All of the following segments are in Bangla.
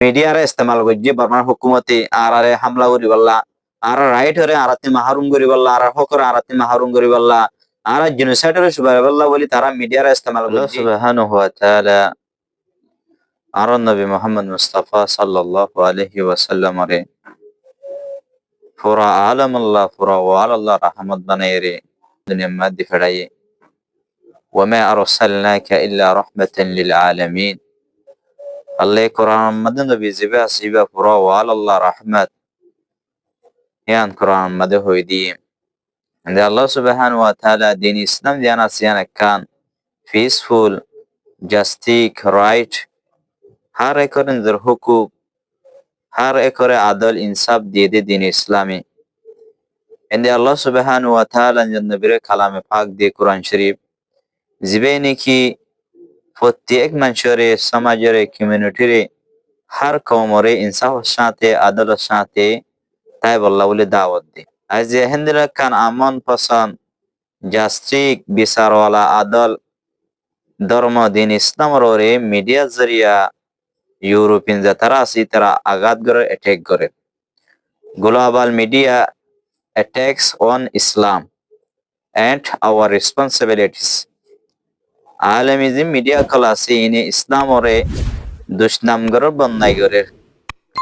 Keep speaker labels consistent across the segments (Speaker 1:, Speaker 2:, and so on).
Speaker 1: মিডিয়ারে ইস্তেমাল করছে বর্মার হুকুমতে আরে হামলা করি বললা আর রাইট হরে আরাতি মাহরুম করি বললা আর হকর আরাতি মাহরুম করি বললা আর জেনোসাইডের সুবাই বললা বলি তারা মিডিয়ারে ইস্তেমাল করছে। আল্লাহ সুবহানাহু ওয়া তাআলা আর নবী মুহাম্মদ মুস্তাফা সাল্লাল্লাহু আলাইহি ওয়াসাল্লাম রে পুরা আলম আল্লাহ পুরা ওয়াল আল্লাহ রহমত বানাই রে দুনিয়া মাদি ফেরাইয়ে ওয়ামা আরসালনাকা ইল্লা রাহমাতান লিল আলামিন। আল্লাহ কোরআন মধ্যে নবী জিবে আসিবা পুরা ওয়াল আল্লাহ রহমত ইয়ান কোরআন মধ্যে হই দিয়ে আল্লাহ সুবহানাহু ওয়া তাআলা দিন ইসলাম জানা সিয়ানা কান পিসফুল জাস্টিক রাইট হার একরেন দের হুকুক হার একরে আদল ইনসাফ দিয়ে দে দিন ইসলামে এন্ড আল্লাহ সুবহানাহু ওয়া তাআলা নবীর কালামে পাক দিয়ে কোরআন শরীফ জিবে নাকি প্রত্যেক মানুষের সমাজের কমিউনিটির হার কওমরে ইনসাফের সাথে আদলের সাথে তাই বল্লা বলে দাওয়াত দি আজ হেন্দিরা কান আমন পছন্দ জাস্টিক বিচারওয়ালা আদল ধর্ম দিন ইসলামের ওরে মিডিয়া জরিয়া ইউরোপিয়ান যারা আছে তারা আঘাত করে অ্যাটাক করে global media attacks on Islam and our responsibilities. আলমিজি মিডিয়া কলাসি ইনি ইসলাম ওরে দুষ্নাম গর বন্যাই করে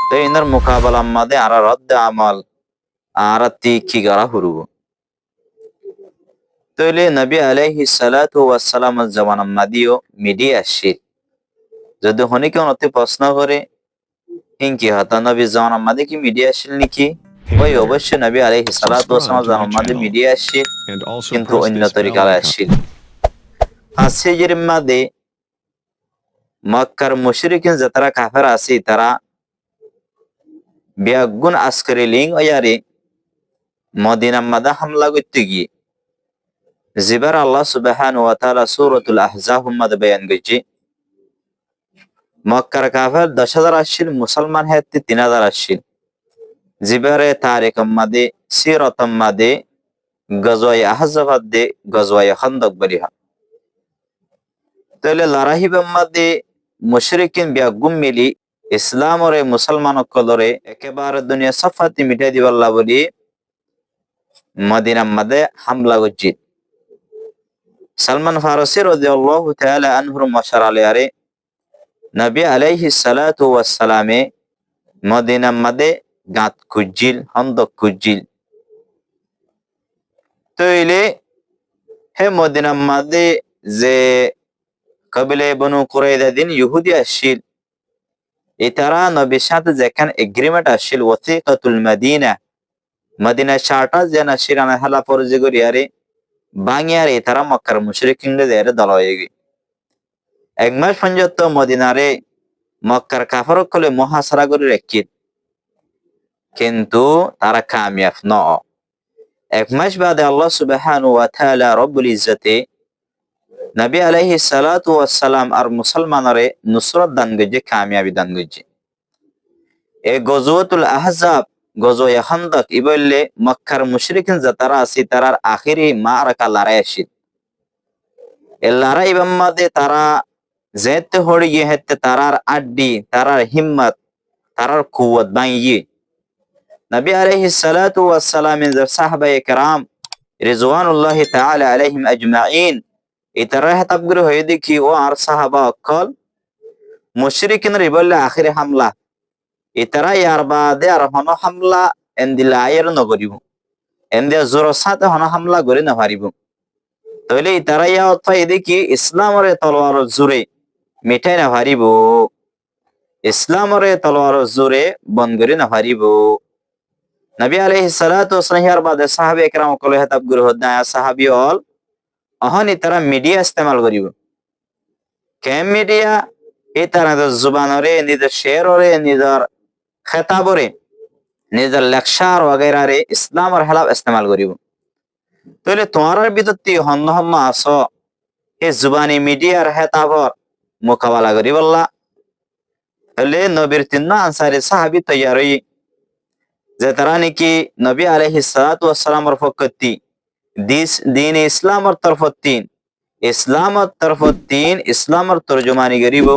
Speaker 1: তো ইনার মোকাবেলা মাদে আর রদ্দ আমল আর কি করা হুরু তইলে নবী আলাইহিস সালাতু ওয়াস সালামের জামানা মাদিও মিডিয়া আসিল যদি হনিকে অতি প্রশ্ন করে ইনকি হতা নবী জামানা মাদে কি মিডিয়া আসিল নাকি ওই অবশ্যই নবী আলাইহিস সালাতু ওয়াস সালামের জামানা মাদে মিডিয়া আসিল কিন্তু অন্য তরিকায় আসিল। আসিজের মাদে মক্কার মুশরিকিন যারা কাফের আছে তারা বিয়াগুন আস্করি লিং ওয়ারে মদিনা মাদা হামলা করতে গিয়ে জিবার আল্লাহ সুবহানাহু ওয়া তাআলা সূরাতুল আহজাব মাদে বয়ান করেছে মক্কার কাফের 10,000 আসছিল মুসলমান হাতে 3,000 আসছিল জিবারে তারিখ মাদে সিরাত মাদে গজওয়ায়ে আহজাব দে গজওয়ায়ে খান্দক বলিহা তাহলে লড়াই মাদে মুশরিকিন বিয়াগুম মিলি ইসলাম ওরে মুসলমান কলরে একেবারে দুনিয়া সাফাতি মিটাই দিবাল্লাহ বলি মদিনা মাদে হামলা করছে। সালমান ফারসি রাদিয়াল্লাহু তাআলা আনহুর মশারালে আরে নবী আলাইহিস সালাতু ওয়াস সালামে মদিনা মাদে গাত খুজিল হন্দক খুজিল তইলে হে মদিনা মাদে যে কবিলে বনু কুরাইদা দিন ইহুদি আসছিল এতারা নবীর সাথে যেখানে এগ্রিমেন্ট আসছিল ওয়াসিকাতুল মদিনা মদিনা চার্টার যেন শিরানা হালা পরজে করি আরে বাঙিয়ারে তারা মক্কার মুশরিকিনদের দেরে দল হয়ে গই 1 মাস পর্যন্ত মদিনারে মক্কার কাফর কলে মহাসারা করে রাখি কিন্তু তারা কামিয়াব ন 1 মাস বাদে আল্লাহ সুবহানাহু ওয়া তাআলা রব্বুল ইজ্জতে নবী আলাইহিস সালাতু ওয়াস সালাম আর মুসলমানরে নুসরত দান গজে কামিয়াবি দান গজে এই গজওয়াতুল আহজাব গজওয়ে খান্দক ইবলে মক্কার মুশরিকিন যারা আছে তারার আখিরি মারাকা লড়াই আসিল এই লড়াই বাম্মাদে তারা যেতে হড়িয়ে হেতে তারার আড্ডি তারার হিম্মত তারার কুওয়াত বাঁইয়ে নবী আলাইহিস সালাতু ওয়াস সালামের সাহাবায়ে কেরাম রিজওয়ানুল্লাহি তাআলা আলাইহিম আজমাইন ইতারা হেতাবগুলো হয়ে দেখি ও আর সাহাবা অকল মুশরিকিনের ইবলে আখিরি হামলা ইতারা ইয়ার বাদে আর হন হামলা এন্দিলা আয়ের নগরিব এন্দিয়া জোর সাথে হন হামলা করে না পারিব তাহলে ইতারা ইয়া অথবা এদিকে ইসলামের তলোয়ার জোরে মিঠাই না পারিব ইসলামের তলোয়ার জোরে বন্ধ করে না পারিব। নবী আলাইহিস সালাতু ওয়াস সালাম বাদে সাহাবে একরাম কলে হেতাব গুরু হদা সাহাবী অল অহনি তারা মিডিয়া ইস্তেমাল করিব কেম মিডিয়া এই তারা জুবানরে নিজের শেররে নিজের খেতাবরে নিজের লেকচার वगैरह রে ইসলামের হেলাফ ইস্তেমাল করিব তাহলে তোমার ভিতরতে হন্ন হন্ন আসো এই জুবানি মিডিয়ার হেতাবর মোকাবেলা করি বললা তাহলে নবীর তিন আনসারী সাহাবী তৈয়ার হই যে তারা নাকি নবী আলাইহিস সালাতু ওয়াস সালামের পক্ষতি দিন ইসলামের তরফ তিন ইসলামের তরফ তিন ইসলামের তরজমানি করিব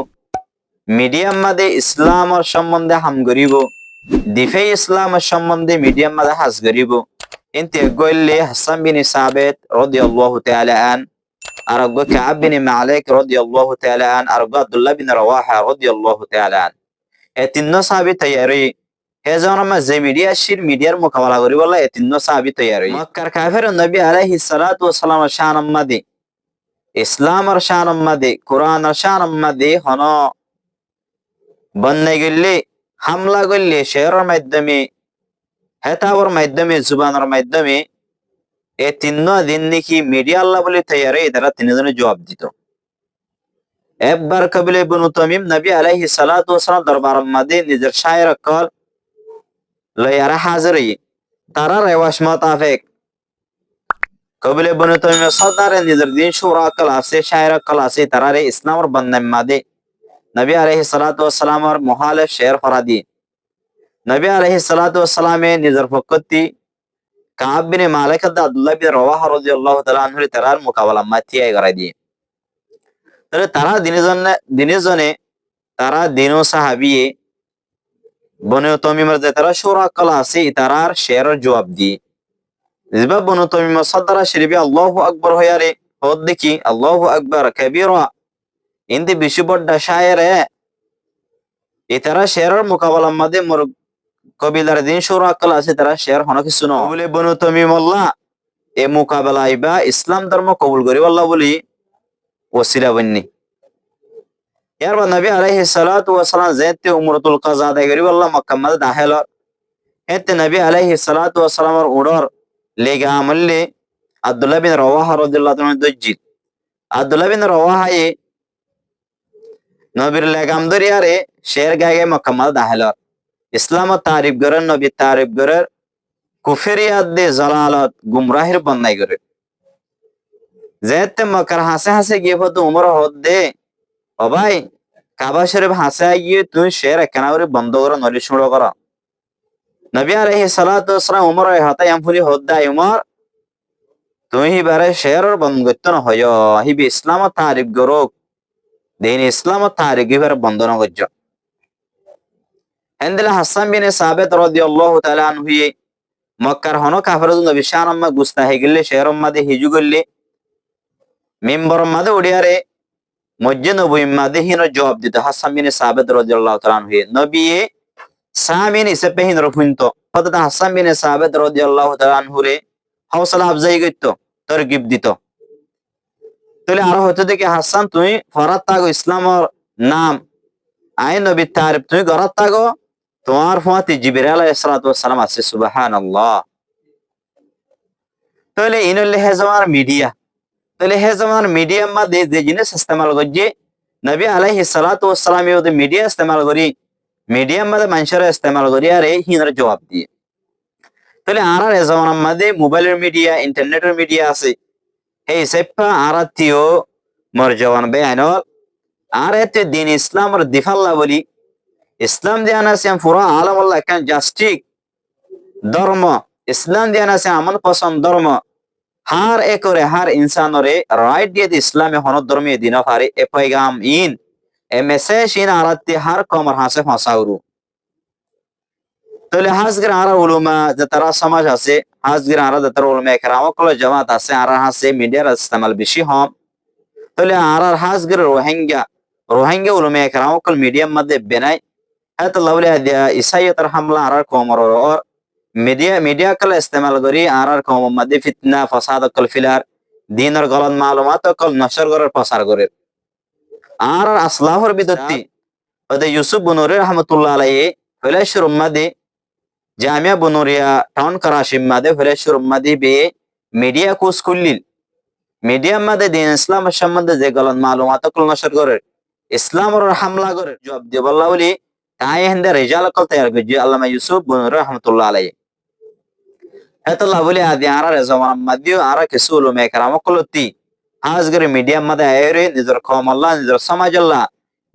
Speaker 1: মিডিয়াম মাদে ইসলামর সম্বন্ধে হাম গরিব দিফে ইসলামের সম্বন্ধে মিডিয়াম মাদে হাস গরিব ইনতে গইলে হাসান বিন সাবিত রাদিয়াল্লাহু তাআলা আন আরগো কাব বিন মালিক রাদিয়াল্লাহু তাআলা আন আরগো আব্দুল্লাহ বিন রাওয়াহা রাদিয়াল্লাহু তাআলা আন এ তিন্ন সাহাবী তৈয়ারি হে জনমা যে মিডিয়া শির মিডিয়ার মোকাবেলা করি বলা এ তিন্ন সাহাবী তৈয়ারি মক্কার কাফের নবী আলাইহিস সালাতু ওয়াস সালাম শান আম্মাদি ইসলামের শান আম্মাদি কোরআনের শান আম্মাদি হন বন্যায় গেলে হামলা করলে শেয়ারের মাধ্যমে হেতাবর মাধ্যমে জুবানের মাধ্যমে এ তিন্ন দিন নাকি মিডিয়া আল্লাহ বলে তৈয়ারি তারা তিনজনে জবাব দিত একবার কবিলে বনু তামিম নবী আলাইহিস সালাতু ওয়াস সালাম দরবার মাদে নিজের শায়ের কল লয়ারা হাজিরি তারা রেওয়াজ মোতাবেক কবিলে বনু তামিম সরদারে নিজের দিন শুরা কল আছে শায়ের কল আছে তারা ইসলামের বন্যায় মাদে নবী আলাইহিস সালাতু ওয়াস সালামের মুহালিফ শের ফরাদি নবী আলাইহিস সালাতু ওয়াস সালামে নিজের পক্ষতি কাব বিন মালিক আব্দুল্লাহ বিন রাওয়াহা রাদিয়াল্লাহু তাআলা আনহু তারার মোকাবেলা মাতিয়া করাই দিয়ে তাহলে তারা দিনে তারা দিন সাহাবী বনু তামিমের যে তারা শুরা কল আছে তারার শেয়ারের জবাব দিয়ে জিবা বনু তামিম সদরা শরীফে আল্লাহু আকবার হয়ারে হদ দেখি আল্লাহু আকবার কবীরা ইনদি বেশি বড় শায়েরে তারা শেয়ারের মোকাবেলা মাদে মোর কবিলার দিন শুরা কল আছে তারা শেয়ার হন কিছু ন বলে বনু তামিম আল্লাহ এ মোকাবেলা আইবা ইসলাম ধর্ম কবুল করি আল্লাহ বলি ওসিলা বন্নি ইয়ারবা নবী আলাইহিস সালাতু ওয়াস সালাম যেতে উমরাতুল কাজা আদায় করি আল্লাহ মক্কা মাদে দাখিল এতে নবী আলাইহিস সালাতু ওয়াস সালামের উড়র লেগা আমলে আব্দুল্লাহ বিন রাওয়াহা রাদিয়াল্লাহু তাআলা দজ্জিল আব্দুল্লাহ বিন রাওয়াহা নবীর লেগাম দরিয়ারে শের গায়ে মক্কা মাদে দাখিল ইসলাম তারিফ করেন নবী তারিফ করেন কুফরিয়াত দে জালালত গুমরাহির বন্যাই করে যেতে মক্কার হাসে হাসে গিয়ে হতো উমর হদ দে ও ভাই কাবা শরীফ হাসে গিয়ে তুই শের একখানা করে বন্ধ করো নলি শুরু করো নবী আলাইহিস সালাতু ওয়াস সালাম উমর হাতে আমফুলি হদ দে উমর তুই বারে শের বন্ধ করতে না হয় হিবি ইসলাম তারিফ করো দিন ইসলাম তারিফ গিবার বন্ধ না করছো হেন্দিলা হাসান বিন সাবিত রাদিয়াল্লাহু তাআলা আনহু মক্কার হন কাফের নবী শানাম্মা গুস্তাহি গেলে শেরম মাদে হিজু গেলে মিম্বর মাদে উড়িয়ারে মসজিদ নবী মাদে হিন জবাব দিত হাসান বিন সাবিত রাদিয়াল্লাহু তাআলা আনহু নবী সামিন হিসেবে হিন রফুনতো হযরত হাসান বিন সাবিত রাদিয়াল্লাহু তাআলা আনহু রে হৌসলা আফজাই গইতো তরগিব দিত তাহলে আর হয়তো দেখি হাসান তুই ফরাত তাগো ইসলামের নাম আই নবী তারিফ তুই গরাত তাগো তোমার ফাতি জিবরিল আলাইহিস সালাতু ওয়াস সালাম আছে সুবহানাল্লাহ তাহলে ইনলে হেজামার মিডিয়া তাহলে হেজামার মিডিয়া মাদে যে জিনিস ইস্তেমাল করছে নবী আলাইহিস সালাতু ওয়াস সালাম এই মিডিয়া ইস্তেমাল করি মিডিয়া মাদে মানুষের ইস্তেমাল করি আর এই হিনর জবাব দিয়ে তাহলে আর হেজামার মাদে মোবাইলের মিডিয়া ইন্টারনেটের মিডিয়া আছে এই সেপা আরাতিও মর জওয়ান বেআইনল আর এতে দিন ইসলামের দিফাল্লা বলি ইসলাম দিয়ান আছে পুরা আলম আল্লাহ কেন জাস্টিক ধর্ম ইসলাম দিয়ান আছে আমন পছন্দ ধর্ম হার একরে হার ইনসানরে রাইট দিয়ে ইসলামে হন ধর্মে দিন হারে এ পয়গাম ইন এ মেসেজ ইন আরাতি হার কমর হাসে ফাসাউরু তাহলে হাজগির আরা উলুমা যে তারা সমাজ আছে হাজগির আরা যে তারা উলুমা একরাম কল জামাত আছে আরা হাসে মিডিয়ার ইস্তেমাল বেশি হম তাহলে আর হাজগির রোহিঙ্গা উলুমা একরাম কল মিডিয়াম মধ্যে বেনাই হয়তো লাউলে ইসাইয়তের হামলা আর কমর और मीडिया कल इस्तेमाल करी आर कम मध्य फितना फसाद कल फिलार दिन और गलत मालूमात कल नशर कर प्रसार करे आर असलाहर बिदती ओदे यूसुफ बुनूरी रहमतुल्लाह अलैहि फलेशुर उम्मदी जामिया बुनूरिया टाउन कराची मदे फलेशुर उम्मदी बे मीडिया को स्कूलिल मीडिया मदे दिन इस्लाम संबंधी जे गलत मालूमात कल नशर करे इस्लाम और हमला करे जवाब दे बल्लावली ताई हिंदे रिजाल कल तैयार गजी अल्लामा यूसुफ बुनूरी रहमतुल्लाह अलैहि হেতলা বলে আদি আরা রেজমান মাদিও আরা কিসুল মে কারাম কলতি হাজগর মিডিয়া মাদে আয়রে নিজর কম আল্লাহ নিজর সমাজ আল্লাহ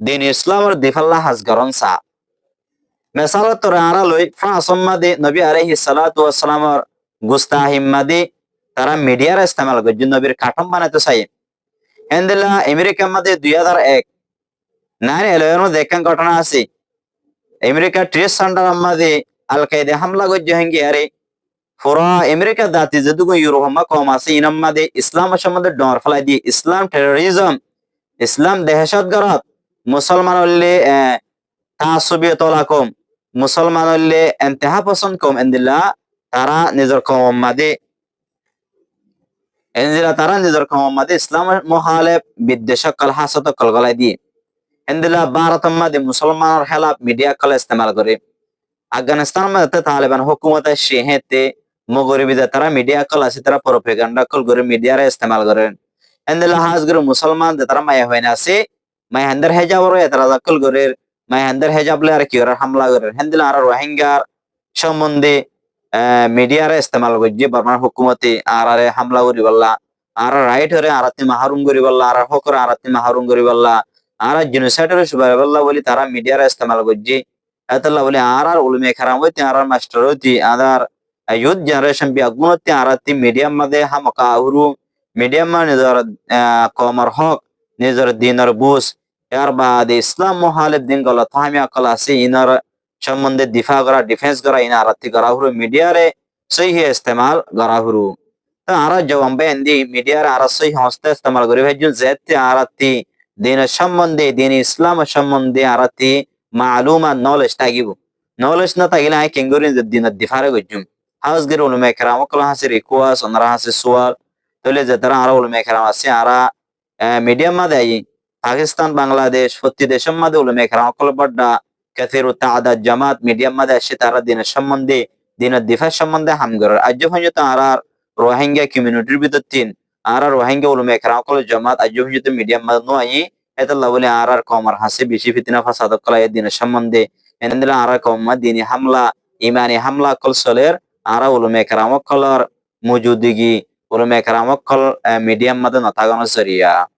Speaker 1: দিন ইসলামের দিফাল্লাহ হাজগরন সা মিসাল তোর আরা লই ফাসম মাদে নবী আলাইহিস সালাতু ওয়াস সালামের গুস্তাহিম মাদে তারা মিডিয়ার ইস্তেমাল করে নবীর কাটম বানাতে চাই হেন্দেলা আমেরিকা মাদে 2001 9/11 দেখেন ঘটনা আছে আমেরিকা ট্রেড সেন্টার আমাদে আল কায়দা হামলা গজ্জ হেঙ্গে আরে পুরা আমেরিকা দাতি যেটুকু ইউরোপ কম আছে ইনাম্মাদে ইসলাম সম্বন্ধে ডর ফেলাই দিয়ে ইসলাম টেরোরিজম ইসলাম দহশতগরদ মুসলমান হলে তাসবিয়ত কম মুসলমান হলে এন্তেহা পছন্দ কম এন্দিল্লা তারা নিজের কম মাদে এন্দিলা তারা নিজের কম মাদে ইসলাম মহালেব বিদ্বেষ কল হাসত কল গলাই দিয়ে এন্দিলা ভারত মাদে মুসলমানের খেলাফ মিডিয়া কল ইস্তেমাল করে আফগানিস্তান মধ্যে তালেবান হুকুমত হেতে মগরিবিদে তারা মিডিয়া কল আছে তারা প্রোপাগান্ডা কল করে মিডিয়ারে ইস্তেমাল করেন এন্দিলা হাজগুর মুসলমান যে তারা মায়া হয়ে আছে মায়া হান্দার হেজাব রয়ে তারা কল করে মায়া হান্দার হেজাব লে আর কি ওরা হামলা করেন হেন্দিলা আর রোহিঙ্গার সম্বন্ধে মিডিয়ারে ইস্তেমাল করছে বর্মার হুকুমতে আর আরে হামলা করি বললা আর রাইট হরে আরাতি মাহারুম করি বললা আর হকর আরাতি মাহারুম করি বললা আর জেনোসাইডের সুবাই বললা বলি তারা মিডিয়ারে ইস্তেমাল করছে এতলা বলে আর উলমে খারাম হইতে আর মাস্টার হইতে আদার youth generation bi agunoti arati medium made hamaka ahuru medium ma nizar komar hok nizar dinar bus এর বাদে ইসলাম মহালেব দিন গলা তাহমি আকল আছে ইনার সম্বন্ধে দিফা করা ডিফেন্স করা ইনা আরাতি করা হুরু মিডিয়ারে সহি ইস্তেমাল করা হুরু তা আরা জবাম্বে এন্দি মিডিয়ারে আরা সহি হস্তে ইস্তেমাল করি ভাইজুন যেতে আরাতি দিন সম্বন্ধে দিন ইসলাম সম্বন্ধে আরাতি মালুমা নলেজ থাকিব নলেজ না থাকিলে আই কেঙ্গুরি দিন দিফারে গজুম হাউসগির উলুমে কেরাম কল হাসির রিকোয়াস ওনারা হাসি সোয়াল তলে যে তারা আরা উলুমে কেরাম আছে আরা মিডিয়াম মাদে আই পাকিস্তান বাংলাদেশ প্রতি দেশের মাদে উলুমে কেরাম কল বড়া কাসিরু তাআদাদ জামাত মিডিয়াম মাদে আসে তারা দিনের সম্বন্ধে দিনের দিফার সম্বন্ধে হামগর আজ পর্যন্ত আরা রোহিঙ্গা কমিউনিটির ভিতর তিন আরা রোহিঙ্গা উলুমে কেরাম কল জামাত আজ পর্যন্ত মিডিয়াম মাদে নো আই এতাল্লাহ বলে আর কমার হাসি বেশি ফিতনা ফাসাদ কলা দিনের সম্বন্ধে এনেদিলা আর কমা দিনী হামলা ইমানি হামলা call সলের ara ulumay karamok kolor mujudigi ulumay karamok kol medium madu natagono sariya